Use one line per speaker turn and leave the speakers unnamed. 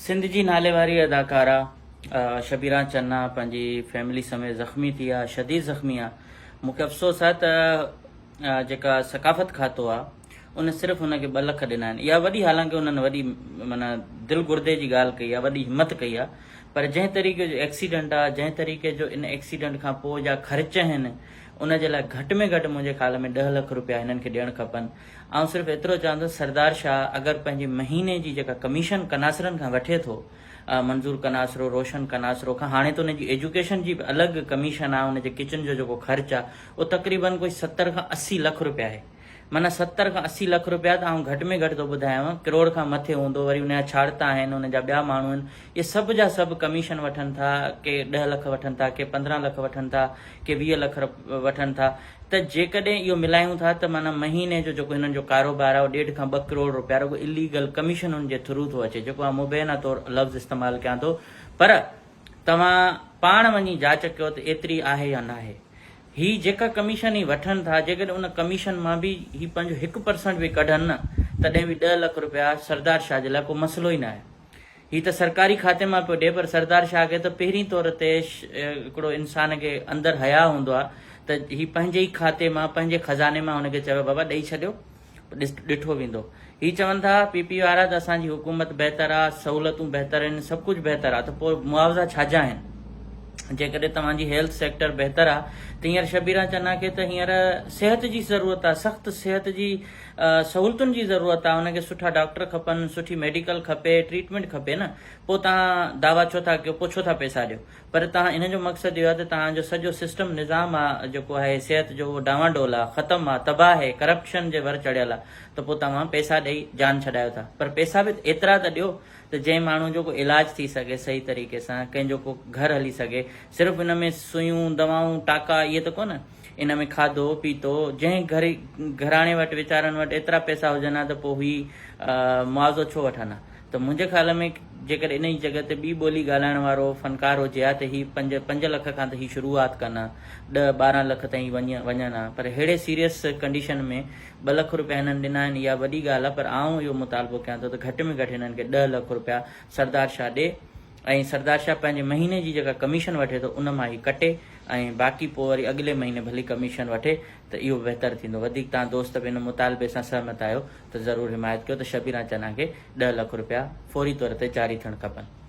सिंध जी नाले वारी अदाकारा शबीरा चन्ना पंहिंजी फैमिली समेत ज़ख़्मी थी आहे, शदीद ज़ख़्मी आहे। मूंखे अफ़सोस आहे त जेका सकाफ़त खातो आहे उन सिर्फ़ु हुनखे 2 लख ॾिना आहिनि। इहा वॾी, हालांकि उन्हनि वॾी माना दिलि गुर्दे जी ॻाल्हि कई आहे, वॾी हिमत कई आहे, पर जंहिं तरीक़े जो एक्सीडेंट आहे, जंहिं तरीक़े जो इन एक्सीडेंट खां पोइ जा ख़र्च आहिनि, उन जे लाइ घटि में घटि मुंहिंजे ख़्याल में 10 लख रुपया हिननि खे ॾियणु खपनि। ऐं सिर्फ़ु एतिरो चवंदुसि, सरदार शाह अगरि पंहिंजे महीने जी जेका कमीशन कनासरनि खां वठे थो, मंज़ूर कनासरो, रोशन कनासरो खां, हाणे त उनजी एजुकेशन जी अलॻि कमीशन आहे, उनजे किचन जो जेको ख़र्च आहे उहो तक़रीबन कोई 70 खां 80 लख रुपया आहे। माना 70 खां 80 लख रुपया त आउं घटि में घटि थो ॿुधायांव, करोड़ खां मथे हूंदो। वरी उनजा छाड़ता आहिनि, उनजा ॿिया माण्हू आहिनि, इहे सभु जा सभु कमीशन वठनि था, के 10 लख वठनि था, के 15 लख वठनि था, के 20 लख वठनि था। त जेकॾहिं इहो मिलायूं था त माना महीने जो जेको हिननि जो कारोबार आहे उहो 1.5 खां 2 करोड़ रुपया रुगो इलीगल कमीशनुनि जे थ्रू थो अचे, जेको आहे मुबैना तौरु लफ़्ज़ इस्तेमालु कयां थो। पर तव्हां पाण वञी जांच कयो त एतिरी आहे या न आहे। ही जेका कमीशन ही वठनि था, जेकॾहिं उन कमीशन मां बि ही पंहिंजो 1% बि कढनि न, तॾहिं बि 10 लख रुपया सरदार शाह जे लाइ को मसइलो ई न आहे। ही त सरकारी खाते मां पियो ॾिए, पर सरदार शाह खे त पहिरीं तौर ते हिकिड़ो इंसान खे अंदरि हया हूंदो आहे त ही पंहिंजे ई खाते मां, पंहिंजे खज़ाने मां हुनखे चयो बाबा ॾेई छॾियो, ॾिठो वेंदो। ही चवनि था पीपी वारा त असांजी हुकूमत बहितर आहे, सहूलियतूं बहितर आहिनि, सभु कुझु बहितर आहे, त पोइ मुआवज़ा छाजा आहिनि? जेकॾहिं तव्हांजी हेल्थ सेक्टर बहितर आहे त हींअर शबीरा चन्ना खे त हींअर सिहत जी ज़रूरत आहे, सख़्तु सिहत जी सहूलियतुनि जी ज़रूरत आहे। हुनखे सुठा डॉक्टर खपनि, सुठी मेडिकल खपे, ट्रीटमेंट खपे न। पोइ तव्हां दावा छो था कयो, पोइ छो था पैसा ॾियो? पर तव्हां इन जो मक़सदु इहो आहे त तव्हांजो सॼो सिस्टम निज़ाम आहे जेको आहे सिहत जो, उहो डावाडोल आहे, ख़तमु आहे, तबाह आहे, करप्शन जे भर चढ़ियल आहे। त पोइ तव्हां पैसा ॾेई जान छॾायो था, पर पैसा बि एतिरा त ॾियो त जंहिं माण्हू जो को इलाज थी सघे सही तरीक़े सां, कंहिंजो को घर हली सघे। सिर्फ़ु इन में सुयूं, दवाऊं, टाका इहे त कोन, इन में खाधो पीतो, जंहिं घराणे वटि वीचारनि वटि एतिरा पैसा हुजनि हा त पोइ ही मुआवज़ो छो वठनि हा? त मुंहिंजे ख़्याल में जेकॾहिं इन जी जॻह ते ॿी ॿोली ॻाल्हाइण वारो फ़नकार हुजे हा त ही 5 लख खां त ही शुरूआति कनि हा, 10-12 लख ताईं वञनि हा। पर अहिड़े सीरियस कंडीशन में 2 लख रुपया हिननि ॾिना आहिनि, इहा वॾी ॻाल्हि आहे। पर आउं इहो मुतालबो कयां थो त घटि में घटि हिननि खे 10 लख रुपया सरदार शाह ॾे, ऐं सरदार शाह पंहिंजे महीने जी जेका कमीशन वठे थो उन मां ई कटे, ऐं बाक़ी पोइ वरी अॻिले महीने भली कमीशन वठे, त इहो बहितर थींदो। वधीक तव्हां दोस्त बि हिन मुतालबे सां सहमत आहियो त ज़रूरु हिमायत कयो त शबीरा चन्ना खे 10 लख रुपया फौरी तौर ते जारी थियणु खपनि।